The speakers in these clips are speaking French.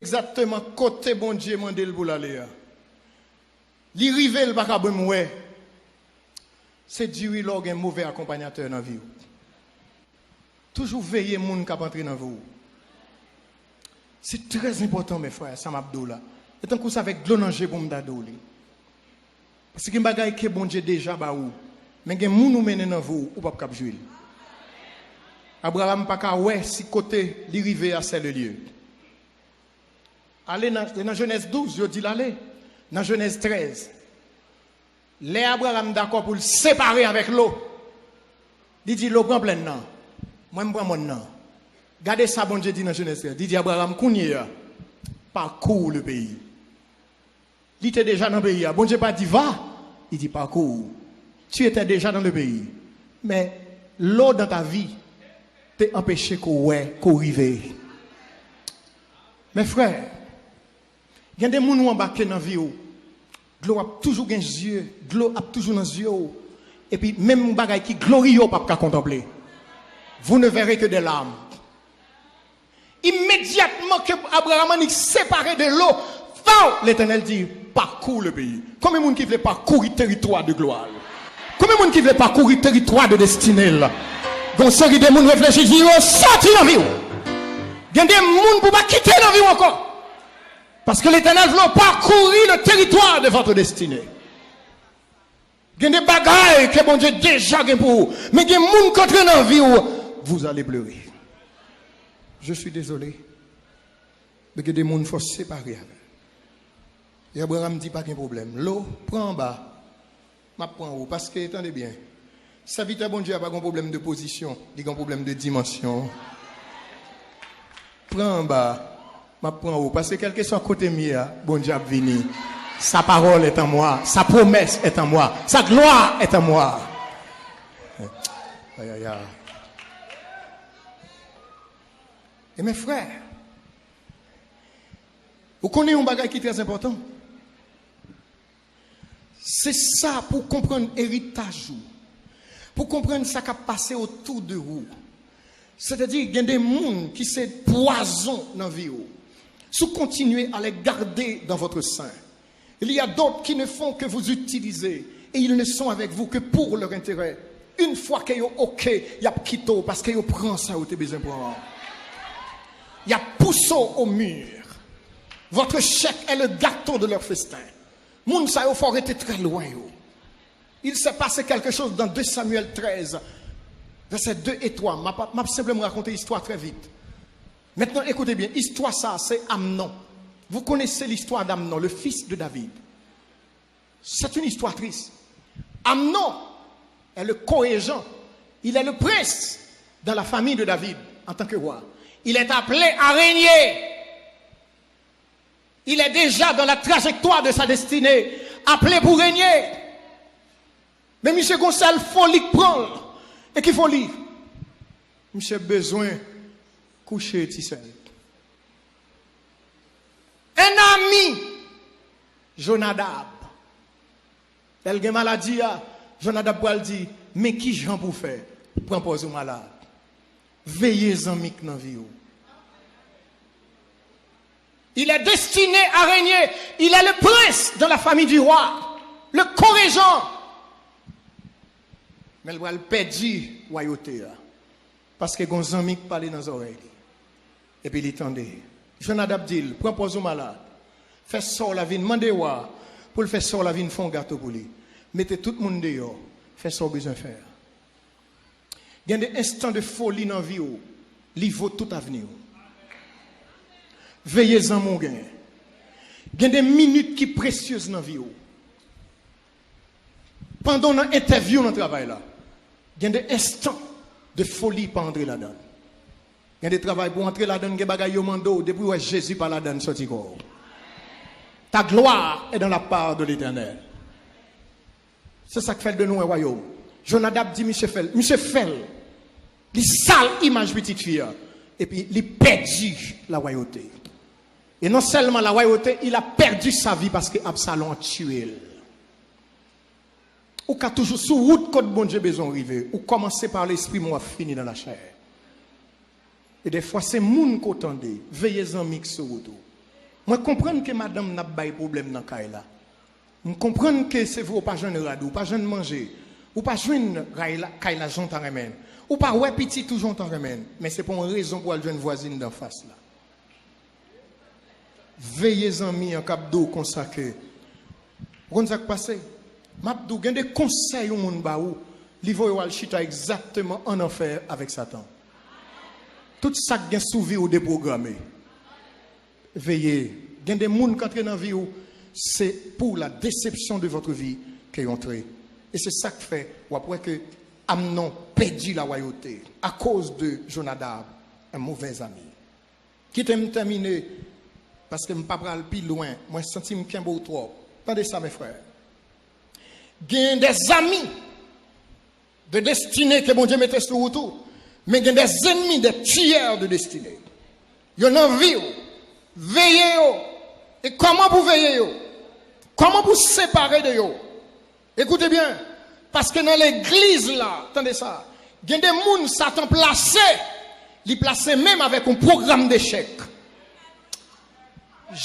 Exactement côté bon Dieu mandel pour l'aller. Li rive le pas capable ouais. C'est Dieu log un mauvais accompagnateur dans vie. Toujours veiller moun qui entrer dans vous. C'est très important mes frères, Sam Abdoula. Et tant que ça avec glonange pour m'dadoli. Parce que bagay que bon Dieu déjà ba ou. Mais gen moun ou mène dans vous ou pas cap jouer. Abraham pas ka ouais si côté li rive à c'est le lieu. Allez dans Genèse 12, je dis l'aller. Dans Genèse 13. Les Abraham d'accord pour le séparer avec l'eau. Il dit l'eau prend plein non. Moi je prends mon nom. Regardez ça bon Dieu dit dans Genèse 13. Il dit Abraham kounye parcours le pays. Il était déjà dans le pays. Bon Dieu pas dit va, il dit parcours. Tu étais déjà dans le pays. Mais l'eau dans ta vie t'a empêché qu'on arrive. Mes frères, il y a des gens qui ont embarqué dans la vie. De l'eau a toujours dans les yeux. De l'eau a toujours dans les yeux. Et puis, même les choses qui glorieux, pas qu'à contempler. Vous ne verrez que des larmes. Immédiatement que Abraham est séparé de l'eau, l'Éternel dit, parcours le pays. Combien de gens qui veulent parcourir le territoire de gloire? Combien de gens qui veulent parcourir le territoire de destinée? Donc, série de gens réfléchissent, ils vont sortir dans la vie. Il y a des gens qui ne peuvent pas quitter la vie encore. Parce que l'Éternel veut parcourir le territoire de votre destinée. Il y a des bagailles que bon Dieu déjà pour vous. Mais il y a des gens qui entrent dans la vie où vous allez pleurer. Je suis désolé. Mais il y a des gens qu'il faut séparer. Et Abraham dit pas qu'il y a problème. L'eau, prends en bas. Je prends en haut. Parce que, attendez bien, serviteur bon Dieu n'a pas de problème de position. Il a un problème de dimension. Prends en bas. Je prends en haut. Parce que quel que soit côté mien, bon Dieu a venu. Sa parole est en moi. Sa promesse est en moi. Sa gloire est en moi. Aïe, aïe, aïe. Et mes frères, vous connaissez un bagage qui est très important. C'est ça pour comprendre l'héritage. Pour comprendre ce qui a passé autour de vous. C'est-à-dire qu'il y a des gens qui sont poison dans la vie. Si vous continuez à les garder dans votre sein. Il y a d'autres qui ne font que vous utiliser. Et ils ne sont avec vous que pour leur intérêt. Une fois qu'ils sont OK, il y a quitté parce qu'ils prennent ça où tu as besoin pour. Il y a poussé au mur. Votre chèque est le gâteau de leur festin. Moun sa yo faut être très loin. Il s'est passé quelque chose dans 2 Samuel 13, versets 2 et 3. Je vais simplement raconter l'histoire très vite. Maintenant, écoutez bien. L'histoire, ça, c'est Amnon. Vous connaissez l'histoire d'Amnon, le fils de David. C'est une histoire triste. Amnon est le co-régent. Il est le prince dans la famille de David en tant que roi. Il est appelé à régner. Il est déjà dans la trajectoire de sa destinée, appelé pour régner. Mais M. Gonçal, il faut lui prendre. Et qu'il faut lire. M. besoin de coucher seul. Un ami, Jonadab. Elle a maladie, Jonadab va dire, mais qui j'en pour faire? Prends pause au malade. Veillez en mic dans la vie. Il est destiné à régner. Il est le prince dans la famille du roi. Le co-régent. Mais il va le perdre la royauté. Parce que les amis parlent dans les oreilles. Et puis il attendait. Jonadab dit, prends pause au malade. Fais sort la vie, demandez-moi. Pour le faire sort la vie, font un gâteau pour lui. Mettez tout le monde dehors. Fais ce qu'on a besoin de faire. Il y a des instants de folie dans la vie. Il vaut tout avenir. Veillez-en, mon gars. Il y a des minutes qui sont précieuses dans la vie. Pendant l'interview dans le travail, là, il y a des instants de folie pour entrer là-dedans. Il y a des travail pour entrer là-dedans, il y a des bagailles mando, depuis où Jésus par là-dedans sorti corps. Ta gloire est dans la part de l'Éternel. C'est ça qui fait de nous un royaume. Jonadab dit, Monsieur Fel, il sale image petite fille. Et puis, il perdu la royauté. Et non seulement la royauté, il a perdu sa vie parce que Absalom a tué. Ou qu'a toujours sous route quand bon Dieu besoin arriver. Ou commencer par l'esprit, moi fini dans la chair. Et des fois, c'est moun qu'attendez. Veillez en mix sur route. Moi comprendre que madame n'a pas de problème dans caille là. Je comprends que c'est vous pas jeune radou, pas jeune manger, ou pas jeune caille là jontan remène. Ou pas ouais petit tout jontan remène, mais c'est pour une raison pour aller jeune voisine d'en face là. Veillez amis en cap d'eau consacré. Vous savez ce qui passe? Mabdou gen des conseils au monde ba ou, li voye al chita exactement en enfer avec Satan. Tout ça qui est sous vie ou déprogrammé. Veillez. Il y a des gens qui entrent dans la vie, c'est pour la déception de votre vie qu'ils sont entrés. Et c'est ça qui fait, ou après que Amnon perdit la royauté à cause de Jonadab, un mauvais ami. Qui t'aime terminer, parce que je ne peux pas aller plus loin, moi je sens que je suis trop. Attendez ça, mes frères. Il y a des amis de destinée que mon Dieu mettait sur le tout. Mais il y a des ennemis, des tueurs de destinée. Il y a une envie. Veillez. Et comment vous veillez? Comment vous séparer de eux? Écoutez bien. Parce que dans l'église là, attendez ça, il y a des gens qui Satan placé. Il placé même avec un programme d'échec.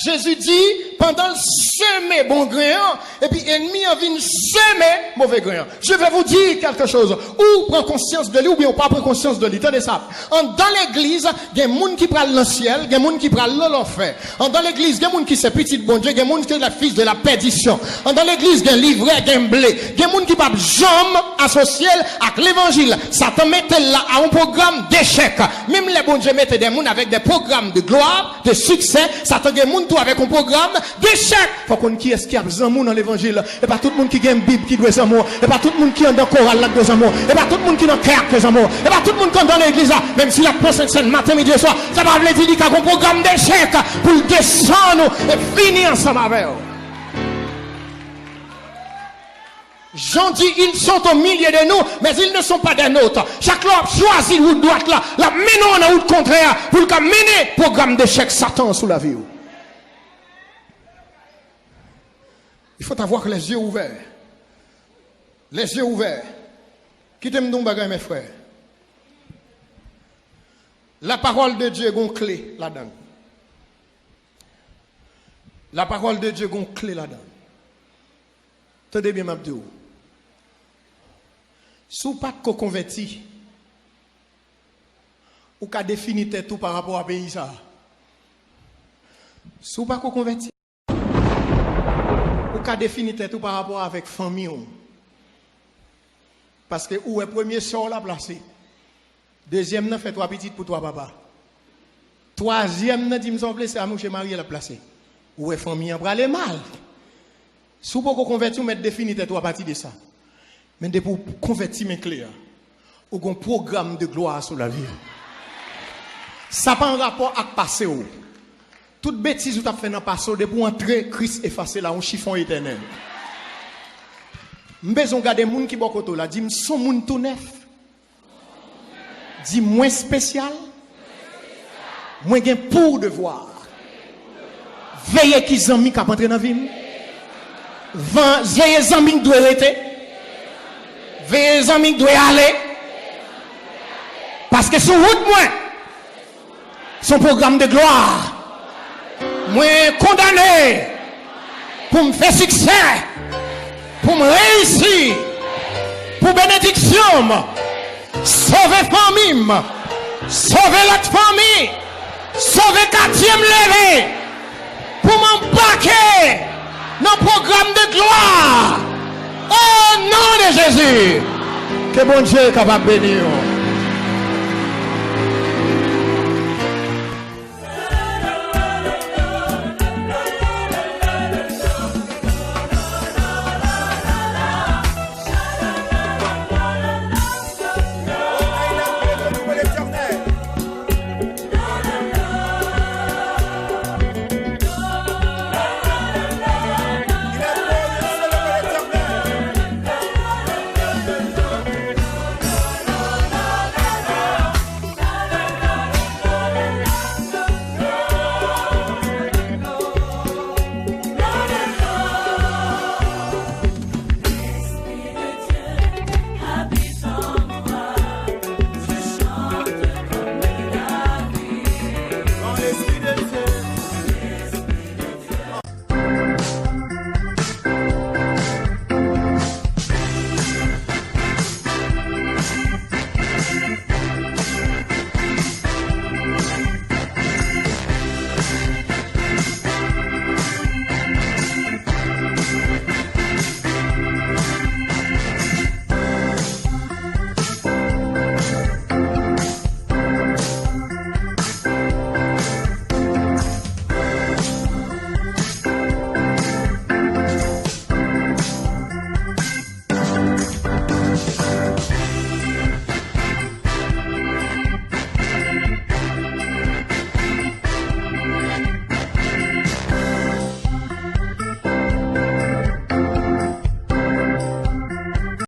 Jésus dit, pendant le semer bon grain, et puis ennemi a venu semer mauvais grain. Je vais vous dire quelque chose. Ou prend conscience de lui, ou bien ou pas prend conscience de lui. Tenez ça. Dans l'église, il y a des gens qui prennent le ciel, il y a des gens qui prennent l'enfer. Dans l'église, il y a des gens qui sont petits bon Dieu, il y a des gens qui sont la fils de la perdition. Dans l'église, il y a un livret, il y a un blé. Il y a des gens qui ne peuvent jamais associer avec l'évangile. Satan mettait là à un programme d'échec. Même les bon Dieu mettaient des gens avec des programmes de gloire, de succès. Satan tout avec un programme d'échec. Faut qu'on qui est-ce qui a besoin dans l'évangile. Et pas tout le monde qui a une Bible qui doit être amour. Et pas tout le monde qui est dans le choral là doit amour. Et pas tout le monde qui est dans le cœur qui doit amour. Et pas tout le monde qui est dans l'église là. Même si la prochaine scène matin, midi et soir, ça va veut dire qu'il y a un programme d'échec pour descendre et finir ensemble avec eux. Jean dit, ils sont au milieu de nous, mais ils ne sont pas des nôtres. Chaque l'homme choisit route droite là, la menons en route contraire pour le mener programme d'échec Satan sous la vie. Il faut avoir les yeux ouverts. Les yeux ouverts. Qui t'aime donc bagay mes frères? La parole de Dieu a une clé là-dedans. La parole de Dieu a une clé là-dedans. Tenez bien, Mabdou. Si vous pas de converti, ou qu'à définir tout par rapport à pays ça. Si vous pas de converti, ou qu'à définir tout par rapport avec famille. Parce que où est premier sort la placé. Deuxième n'a fait 3 petites pour toi papa. Troisième n'a dit me semble c'est à nous chez Marie la placé. Où est famille en aller mal. Si vous pas converti ou mettre définir tout à partir de ça. Mais de pour convertir mes clés, ou un programme de gloire sur la vie. Ça pas un rapport avec passé. Toute bêtise que tu as fait dans le passé, de pour entrer, Christ effacer là, un chiffon éternel. M'besoin garder moun qui bokoto là, dit son moun tout neuf. Dit moins spécial. Moins gen pour devoir. Veillez qui zami qui a entré dans la vie. Veillez zami qui doit arrêter. Veillez amis doit aller parce que son route moi son programme de gloire moi condamné pour me faire succès pour me réussir pour bénédiction sauver famille sauver l'autre famille sauver quatrième levé pour m'embarquer dans le programme de gloire. Au nom de Jésus, que bon Dieu est capable de bénir.